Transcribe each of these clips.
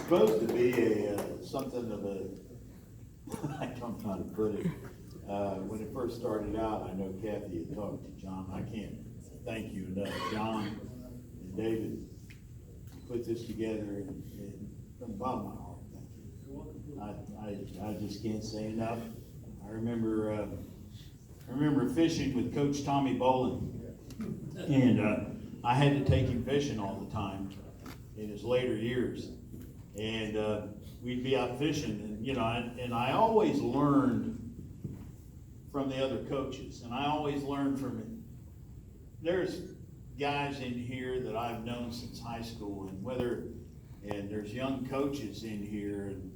supposed to be something of a, I don't know how to put it. When it first started out, I know Kathy had talked to John. I can't thank you enough. John and David put this together, and from the bottom of my heart, thank you. I just can't say enough. I remember fishing with Coach Tommy Bolin, and I had to take him fishing all the time in his later years, and we'd be out fishing, and I always learned from the other coaches, and I always learned from it. There's guys in here that I've known since high school, and there's young coaches in here, and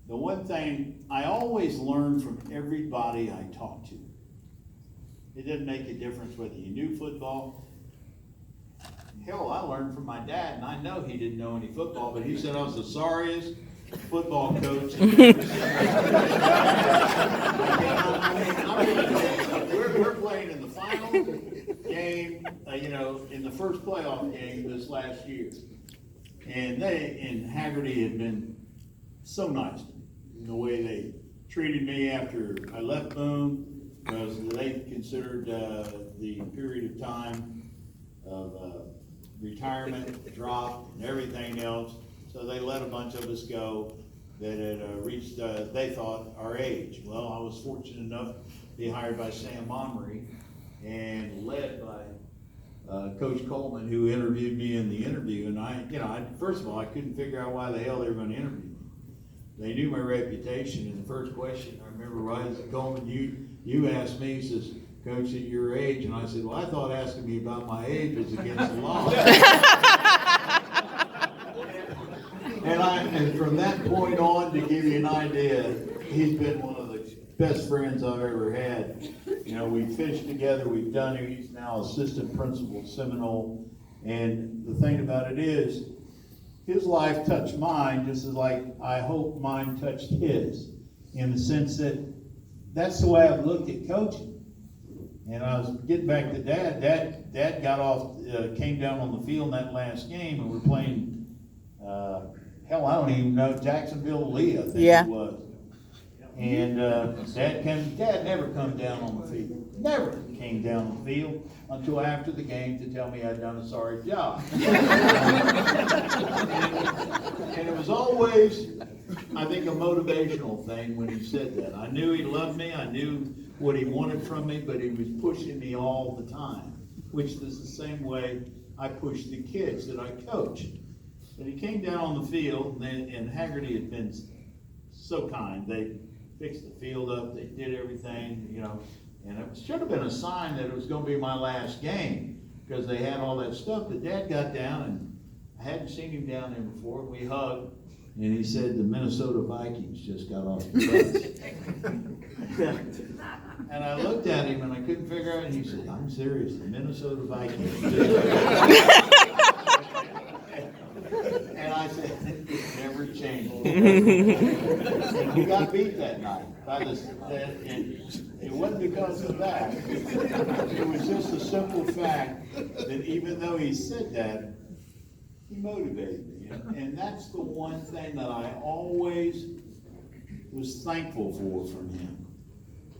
the one thing I always learn from everybody I talk to, it didn't make a difference whether you knew football. Hell, I learned from my dad, and I know he didn't know any football, but he said I was the sorriest football coach. We're playing in the final game, in the first playoff game this last year, and Haggerty had been so nice to me in the way they treated me after I left Boone, because they considered the period of time of retirement dropped and everything else. So they let a bunch of us go that had reached, they thought, our age. Well, I was fortunate enough to be hired by Sam Montgomery and led by Coach Coleman, who interviewed me in the interview. And first of all, I couldn't figure out why the hell they were going to interview me. They knew my reputation, and the first question, I remember, right, Coleman, you asked me, he says, Coach, at your age, and I said, well, I thought asking me about my age was against the law. And from that point on, to give you an idea, he's been one of the best friends I've ever had. We fished together, we've done it. He's now assistant principal at Seminole. And the thing about it is, his life touched mine just as like I hope mine touched his, in the sense that that's the way I've looked at coaching. And I was getting back to Dad. Dad got off, came down on the field in that last game, and we're playing, hell, I don't even know, Jacksonville Lee, I think it was. And Dad never come down on the field. Never came down on the field until after the game to tell me I'd done a sorry job. And it was always, I think, a motivational thing when he said that. I knew he loved me. I knew what he wanted from me, but he was pushing me all the time, which is the same way I pushed the kids that I coached. But he came down on the field, and Haggerty had been so kind. They fixed the field up, they did everything, and it should have been a sign that it was going to be my last game, because they had all that stuff. But Dad got down, and I hadn't seen him down there before. We hugged, and he said the Minnesota Vikings just got off the bus. And I looked at him, and I couldn't figure out, and he said, I'm serious, the Minnesota Vikings. And I said, it never changed. We got beat that night. And it wasn't because of that. It was just a simple fact that even though he said that, he motivated me. And that's the one thing that I always was thankful for from him.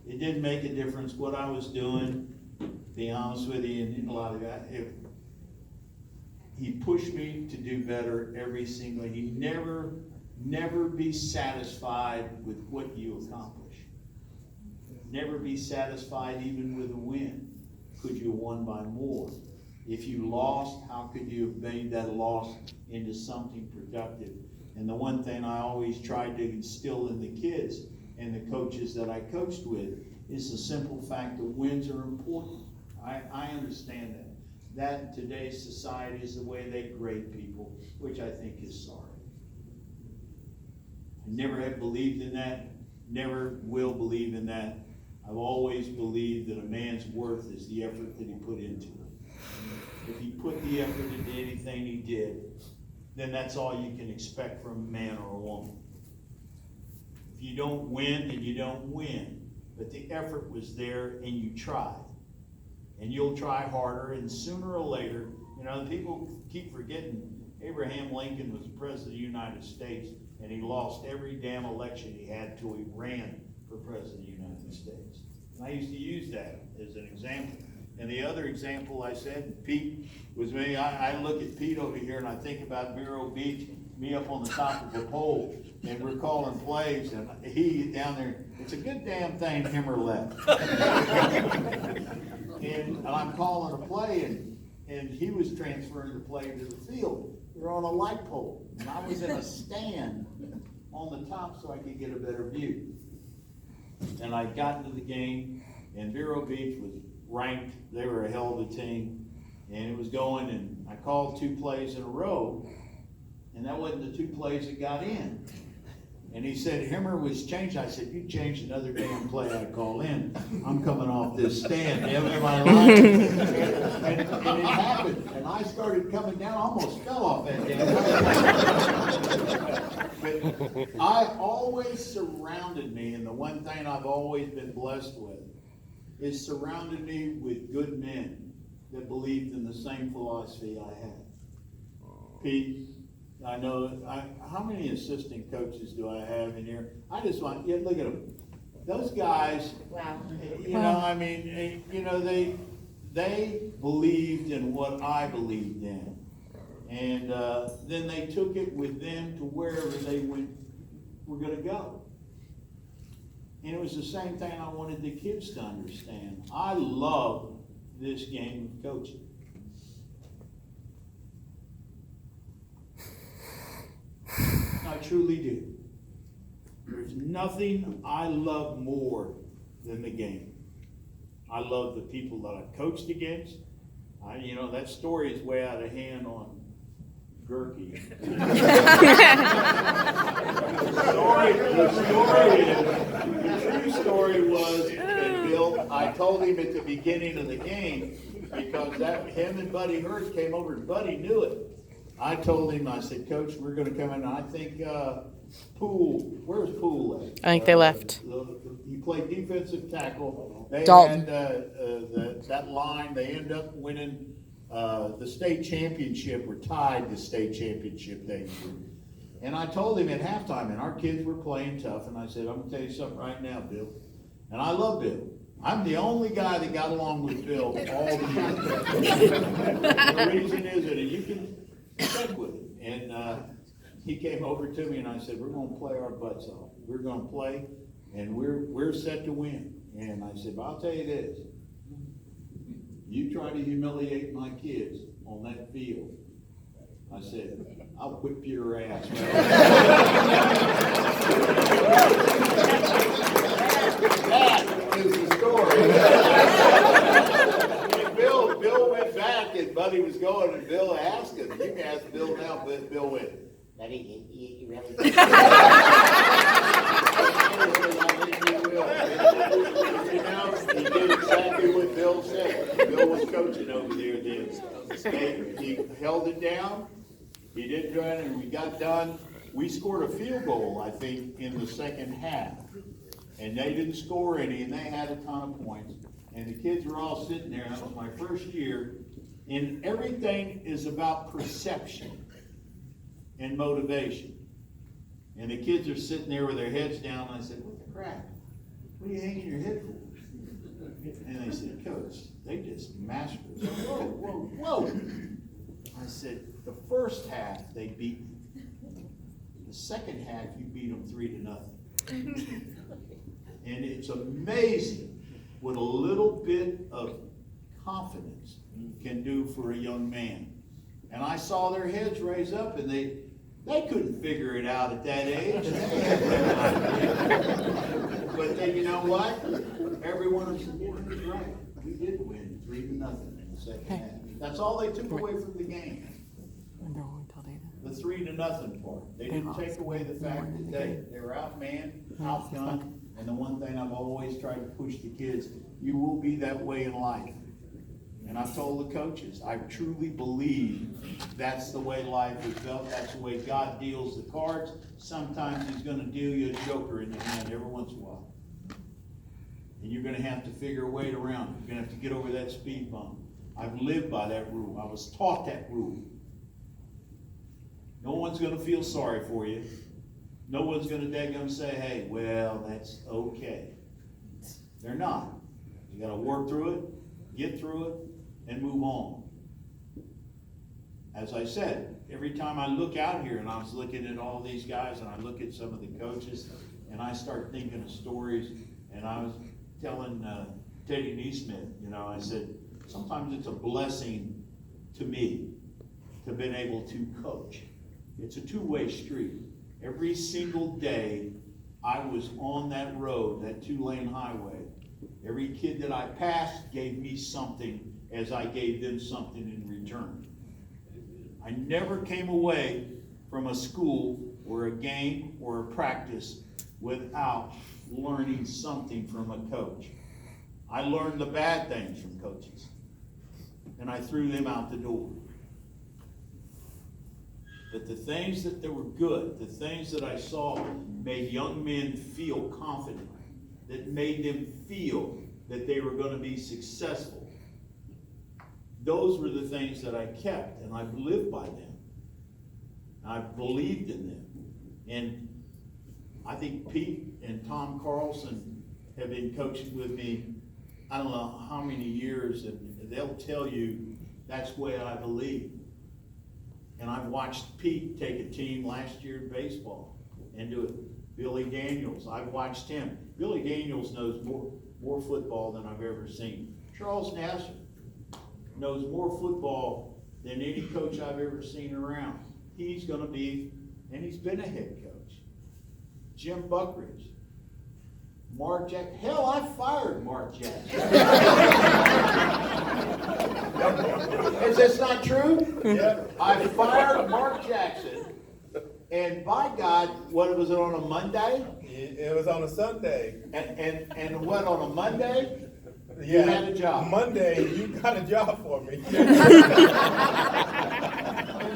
It didn't make a difference what I was doing, to be honest with you, and a lot of that. He pushed me to do better every single day. He never be satisfied with what you accomplish. Never be satisfied even with a win. Could you have won by more? If you lost, how could you have made that loss into something productive? And the one thing I always tried to instill in the kids and the coaches that I coached with is the simple fact that wins are important. I understand that. That in today's society is the way they grade people, which I think is sorry. I never have believed in that, never will believe in that. I've always believed that a man's worth is the effort that he put into it. If he put the effort into anything he did, then that's all you can expect from a man or a woman. If you don't win, then you don't win. But the effort was there, and you tried. And you'll try harder, and sooner or later, people keep forgetting Abraham Lincoln was the president of the United States, and he lost every damn election he had till he ran for president of the United States. And I used to use that as an example. And the other example I said, Pete was me. I look at Pete over here and I think about Vero Beach, me up on the top of the pole, and we're calling plays, and he down there. It's a good damn thing Himmer left. and I'm calling a play, and he was transferring the play to the field. We were on a light pole, and I was in a stand on the top so I could get a better view. And I got into the game, and Vero Beach was ranked. They were a hell of a team, and it was going, and I called 2 plays in a row, and that wasn't the 2 plays that got in. And he said, Himmer was changed. I said, you changed another damn play I call in. I'm coming off this stand. Am I lying? and it happened. And I started coming down, almost fell off that damn play. But I always surrounded me, and the one thing I've always been blessed with is surrounded me with good men that believed in the same philosophy I had. Pete, I know, how many assistant coaches do I have in here? I just want, yeah, look at them. Those guys, wow. You know, I mean, you know, they believed in what I believed in. And then they took it with them to wherever they were going to go. And it was the same thing I wanted the kids to understand. I love this game of coaching. I truly do. There's nothing I love more than the game. I love the people that I've coached against. You know, that story is way out of hand on Gerke. The true story was that Bill, I told him at the beginning of the game, because him and Buddy Hurst came over, and Buddy knew it. I told him, I said, Coach, we're going to come in. I think Poole, where's Poole at? I think they left. He played defensive tackle. They Dalton. had that line. They ended up winning the state championship, or tied the state championship that year. And I told him at halftime, and our kids were playing tough, and I said, I'm going to tell you something right now, Bill. And I love Bill. I'm the only guy that got along with Bill all the years. The reason is that you can check with him. And he came over to me and I said, we're going to play our butts off. We're going to play, and we're set to win. And I said, but I'll tell you this. You try to humiliate my kids on that field, I said, I'll whip your ass. That is the story. And Bill went back, and Buddy was going, and Bill asked him. You can ask Bill now, but Bill went, Buddy, you really did. He did exactly what Bill said. Bill was coaching over there then. He held it down. He didn't do it, and we got done. We scored a field goal, I think, in the second half. And they didn't score any, and they had a ton of points. And the kids were all sitting there, and that was my first year. And everything is about perception and motivation. And the kids are sitting there with their heads down, and I said, what the crap? What are you hanging your head for? And they said, Coach, they just mastered us. Whoa. I said, the first half they beat me. The second half you beat them 3-0. And it's amazing what a little bit of confidence can do for a young man. And I saw their heads raise up, and they couldn't figure it out at that age. But then, you know what? Everyone was right. We did win 3-0 in the second half. That's all they took away from the game. The 3-0 part. They didn't take away the fact that they were outmanned, outgunned, and the one thing I've always tried to push the kids, you will be that way in life. And I've told the coaches, I truly believe that's the way life is built. That's the way God deals the cards. Sometimes he's going to deal you a joker in the hand every once in a while. And you're going to have to figure a way around it. You're going to have to get over that speed bump. I've lived by that rule. I was taught that rule. No one's gonna feel sorry for you. No one's gonna daggum say, hey, well, that's okay. They're not. You gotta work through it, get through it, and move on. As I said, every time I look out here and I was looking at all these guys and I look at some of the coaches and I start thinking of stories, and I was telling Teddy Neesmith, you know, I said, sometimes it's a blessing to me to have been able to coach. It's a two-way street. Every single day I was on that road, that 2-lane highway. Every kid that I passed gave me something as I gave them something in return. I never came away from a school or a game or a practice without learning something from a coach. I learned the bad things from coaches, and I threw them out the door. But the things that were good, the things that I saw made young men feel confident, that made them feel that they were going to be successful. Those were the things that I kept, and I've lived by them. I've believed in them. And I think Pete and Tom Carlson have been coaching with me, I don't know how many years, and they'll tell you that's the way I believe. And I've watched Pete take a team last year in baseball and do it. Billy Daniels, I've watched him. Billy Daniels knows more football than I've ever seen. Charles Nassar knows more football than any coach I've ever seen around. He's going to be, and he's been a head coach. Jim Buckridge, Mark Jackson. Hell, I fired Mark Jackson. Is this not true? Yeah. I fired Mark Jackson, and by God, what was it, on a Monday? It was on a Sunday. And what, on a Monday? Yeah. You had a job. Monday, you got a job for me. And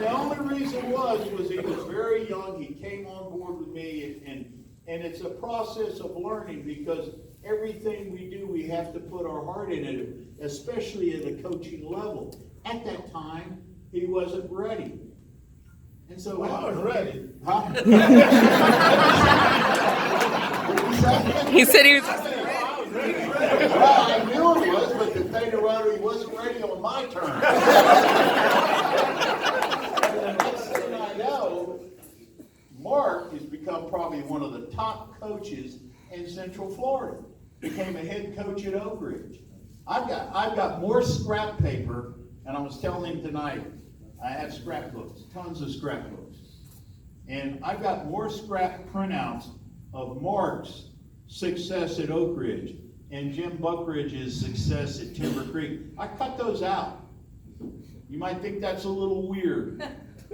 the only reason was he was very young. He came on board with me, and it's a process of learning, because everything we do, we have to put our heart in it, especially at a coaching level. At that time, he wasn't ready. And so Well, I was ready. Huh? He said he was. Well, I knew he was, but the thing around, he wasn't ready on my turn. And the next thing I know, Mark has become probably one of the top coaches in Central Florida. Became a head coach at Oak Ridge. I've got more scrap paper, and I was telling him tonight, I have scrapbooks, tons of scrapbooks. And I've got more scrap printouts of Mark's success at Oak Ridge and Jim Buckridge's success at Timber Creek. I cut those out. You might think that's a little weird,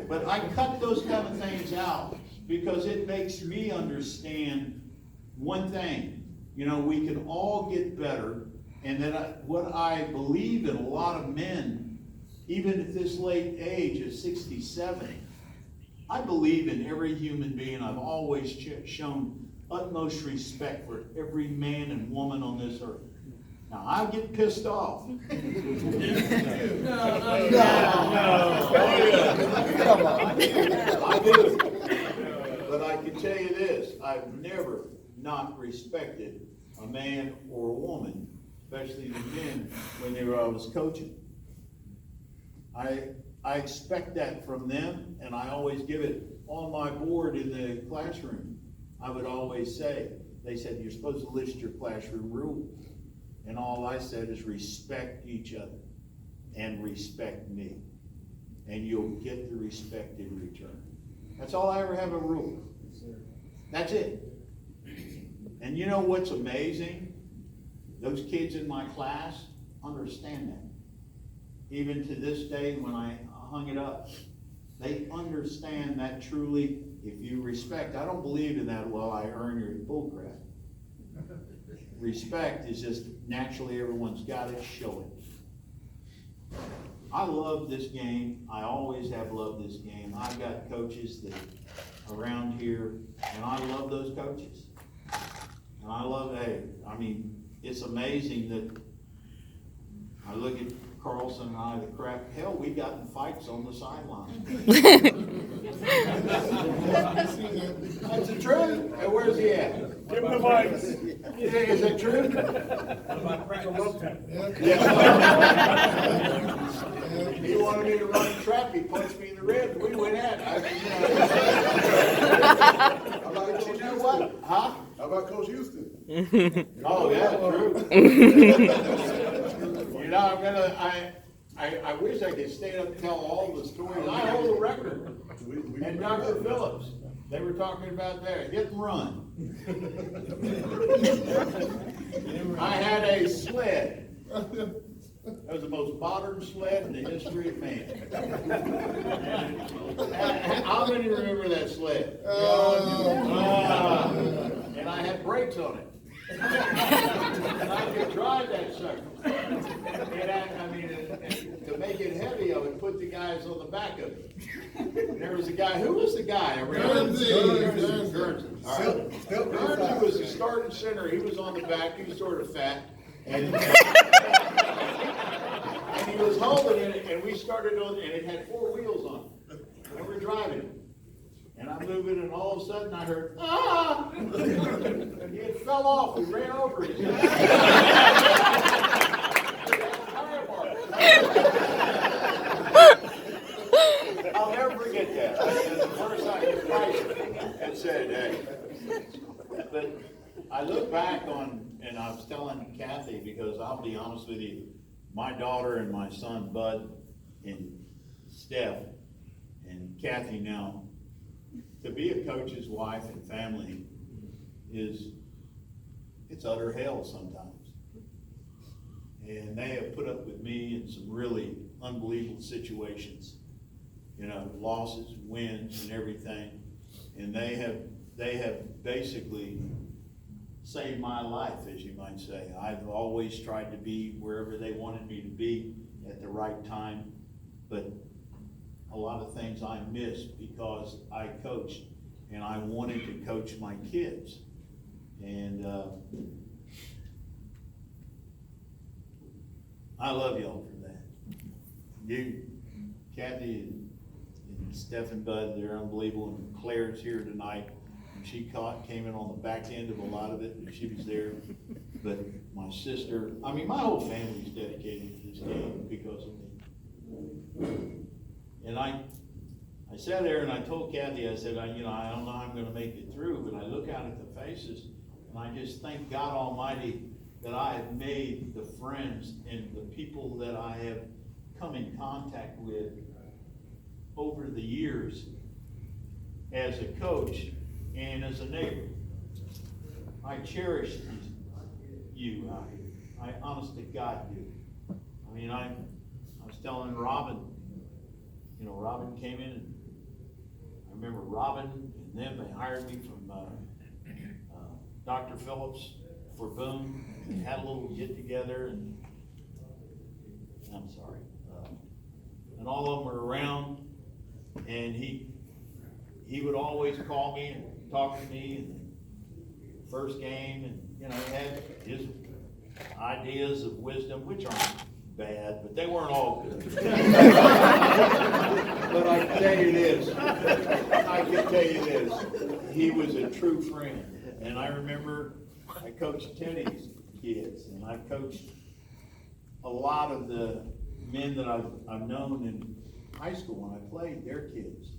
but I cut those kind of things out because it makes me understand one thing. You know, we can all get better, and that what I believe in a lot of men, even at this late age of 67, I believe in every human being. I've always shown utmost respect for every man and woman on this earth. Now, I get pissed off. No. Come on. I do. But I can tell you this, I've never not respected a man or a woman, especially the men, when I was coaching. I expect that from them, and I always give it on my board in the classroom. I would always say, they said, you're supposed to list your classroom rules. And all I said is respect each other and respect me. And you'll get the respect in return. That's all I ever have a rule. That's it. And you know what's amazing? Those kids in my class understand that. Even to this day, when I hung it up, they understand that truly. If you respect, I don't believe in that, well, I earn your bullcrap. Respect is just naturally everyone's got it, show it. I love this game. I always have loved this game. I've got coaches that around here, and I love those coaches. And I love, it's amazing that I look at Carlson and I, the crap, hell, we got in fights on the sideline. Is that true? He wanted me to run the trap, he punched me in the ribs, we went at it. But you know what? Huh? How about Coach Houston? Oh, yeah, true. You know, I wish I could stand up and tell all the stories. I hold the record. And Dr. Phillips, they were talking about that, hit and run. I had a sled. That was the most modern sled in the history of man. How many remember that sled? And I had brakes on it. And I could drive that sucker. And to make it heavy, I would put the guys on the back of it. And there was a guy, who was the guy? I remember. Guernsey. All right. Guernsey was the starting center. He was on the back. He was sort of fat. And he was holding it, and we started on, and it had 4 wheels on it. And we're driving. And I'm moving, and all of a sudden I heard, ah! And he had fell off. We ran over it. I'll never forget that. The first time he priced and said, hey. But I look back on, and I was telling Kathy, because I'll be honest with you, my daughter and my son Bud and Steph and Kathy now, to be a coach's wife and family it's utter hell sometimes. And they have put up with me in some really unbelievable situations, you know, losses, wins, and everything. And they have basically saved my life, as you might say. I've always tried to be wherever they wanted me to be at the right time, but a lot of things I missed because I coached, and I wanted to coach my kids. And I love y'all for that. You, Kathy and Steph and Bud, they're unbelievable, and Claire's here tonight. She came in on the back end of a lot of it, and she was there. But my sister, my whole family's dedicated to this game because of me. And I sat there and I told Kathy, I said, I don't know how I'm going to make it through, but I look out at the faces, and I just thank God Almighty that I have made the friends and the people that I have come in contact with over the years as a coach and as a neighbor. I cherish you. I honest to God do. I was telling Robin, Robin came in, and I remember Robin and them, they hired me from Dr. Phillips for Boone, and had a little get together, and I'm sorry, and all of them were around, and he would always call me and talk to me in the first game, and he had his ideas of wisdom, which aren't bad, but they weren't all good. But I can tell you this, he was a true friend. And I remember I coached Teddy's kids, and I coached a lot of the men that I've known in high school when I played, their kids.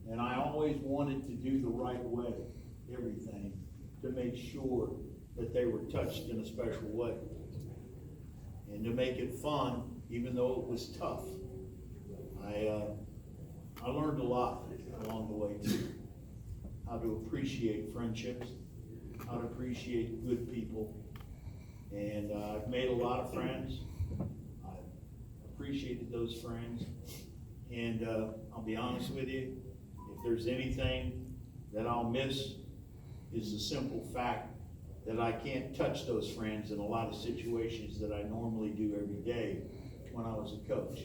And I always wanted to do the right way, everything, to make sure that they were touched in a special way. And to make it fun, even though it was tough. I learned a lot along the way too. How to appreciate friendships, how to appreciate good people. And I've made a lot of friends. I've appreciated those friends. And I'll be honest with you, if there's anything that I'll miss, is the simple fact that I can't touch those friends in a lot of situations that I normally do every day when I was a coach.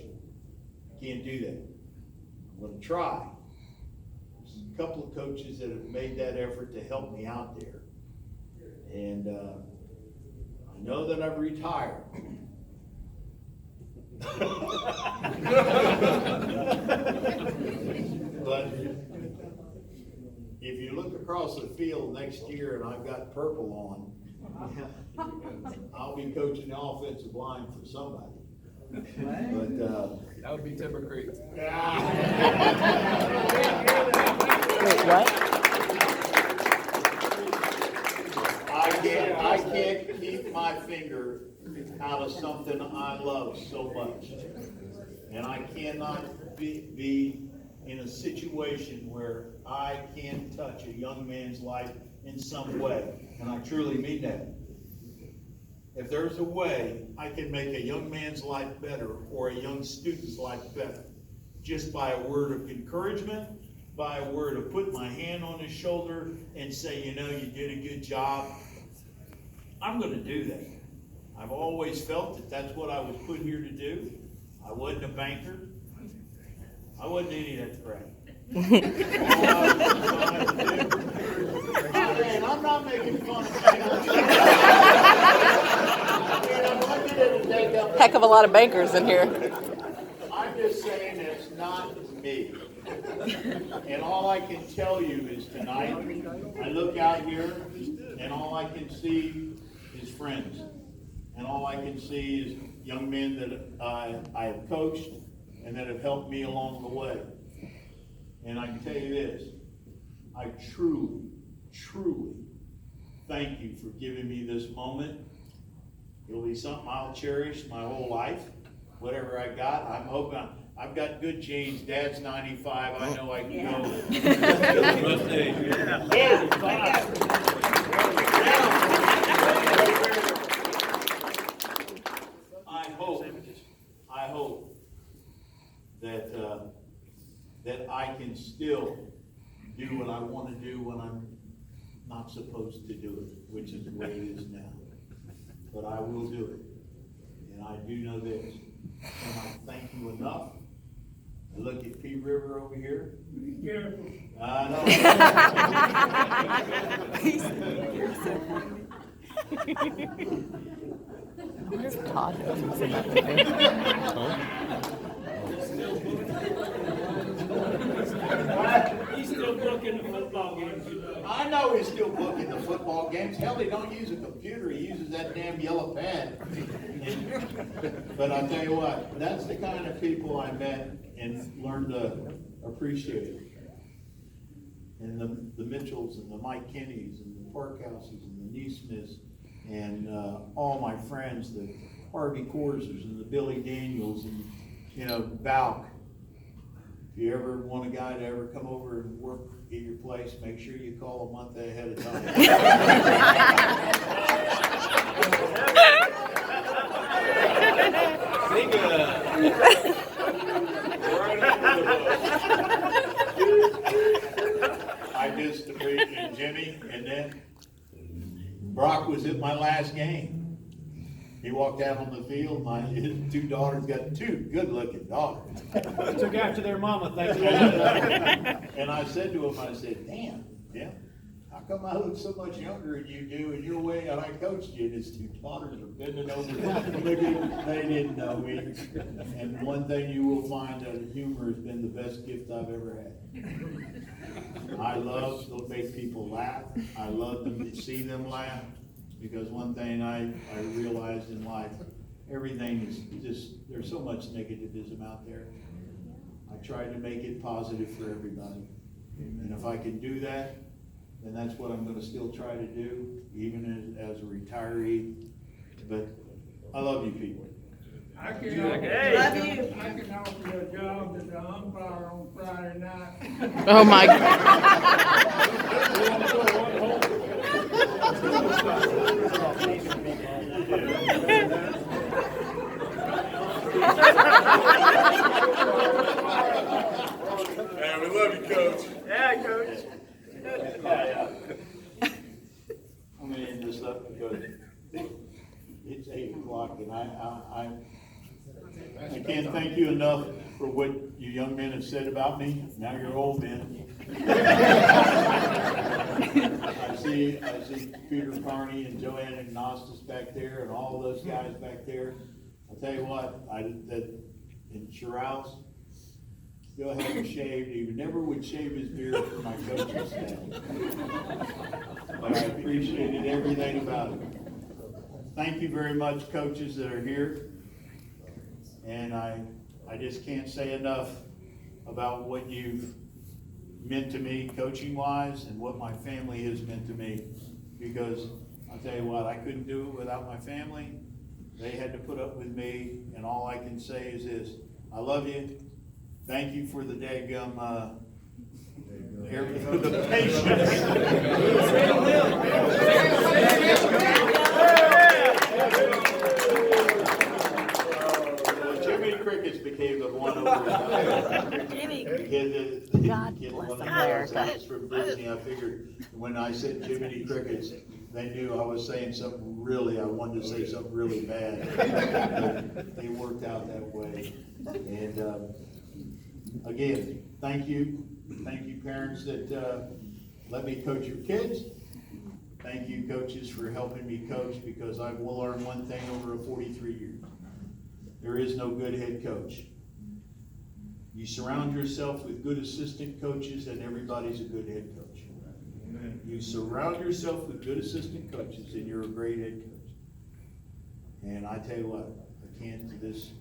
I can't do that. I'm going to try. There's a couple of coaches that have made that effort to help me out there. And I know that I've retired. But if you look across the field next year and I've got purple on, I'll be coaching the offensive line for somebody. But, That would be Timber Creek. Wait, what? I can't keep my finger out of something I love so much. And I cannot be in a situation where I can touch a young man's life in some way. And I truly mean that. If there's a way I can make a young man's life better or a young student's life better, just by a word of encouragement, by a word of putting my hand on his shoulder and say, you know, you did a good job, I'm going to do that. I've always felt that that's what I was put here to do. I wasn't a banker. I wasn't any of that crap. And I'm not making fun of bankers. Heck of a lot of bankers in here. I'm just saying it's not me. And all I can tell you is tonight, I look out here and all I can see is friends. And all I can see is young men that I have coached and that have helped me along the way. And I can tell you this, I truly, truly thank you for giving me this moment. It'll be something I'll cherish my whole life. Whatever I got, I'm hoping I've got good genes. Dad's 95. I know I can I hope that I can still do what I want to do when I'm not supposed to do it, which is the way it is now. But I will do it. And I do know this. And I thank you enough. I look at P. River over here. Be careful. I know. Where's Todd? Sitting up there. He's still booking the football games. I know he's still booking the football games. Hell, he don't use a computer. He uses that damn yellow pad. But I tell you what, that's the kind of people I met and learned to appreciate. And the Mitchells and the Mike Kennys and the Parkhouses and the Neesmiths and all my friends, the Harvey Corsers and the Billy Daniels and, you know, Balk. If you ever want a guy to ever come over and work at your place, make sure you call a month ahead of time. I just appreciate Jimmy, and then Brock was at my last game. He walked out on the field. His two daughters got two good-looking daughters. Took after their mama, thank you. And I said to him, I said, damn, yeah, how come I look so much younger than you do in your way? And I coached you, and his two daughters are bending over. Maybe they didn't know me. And one thing you will find that humor has been the best gift I've ever had. I love to make people laugh. I love to see them laugh. Because one thing I realized in life, everything is just, there's so much negativism out there. I try to make it positive for everybody. And if I can do that, then that's what I'm going to still try to do, even as a retiree. But I love you people. I can offer you a job as an umpire on Friday night. Oh my Man, we love you, Coach. Yeah, Coach. I'm going to end this up because it's 8 o'clock and I can't thank you enough for what you young men have said about me. Now you're old men. I see Peter Carney and Joanne Agnostis back there and all those guys back there. I'll tell you what, in Chirals, go have him shaved. He never would shave his beard for my coaching staff. But I appreciated everything about it. Thank you very much, coaches that are here. And I just can't say enough about what you've meant to me coaching-wise and what my family has meant to me. Because I'll tell you what, I couldn't do it without my family. They had to put up with me, and all I can say is this: I love you. Thank you for the daggum, the patience. Jimmy Crickets became the one over. Jimmy. God bless America. From Disney, I figured when I said Jiminy Crickets, they knew I was saying something really, I wanted to say something really bad. But it worked out that way. And again, thank you. Thank you, parents that let me coach your kids. Thank you, coaches, for helping me coach, because I will learn one thing over a 43 years. There is no good head coach. You surround yourself with good assistant coaches, and everybody's a good head coach. Amen. You surround yourself with good assistant coaches, and you're a great head coach. And I tell you what, I can't to this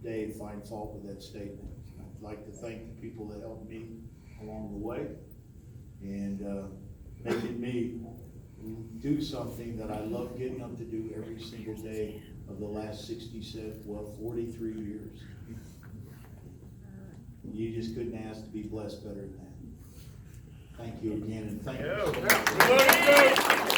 day find fault with that statement. I'd like to thank the people that helped me along the way, and making me do something that I love getting up to do every single day of the last 43 years. You just couldn't ask to be blessed better than that. Thank you again, and thank you so much.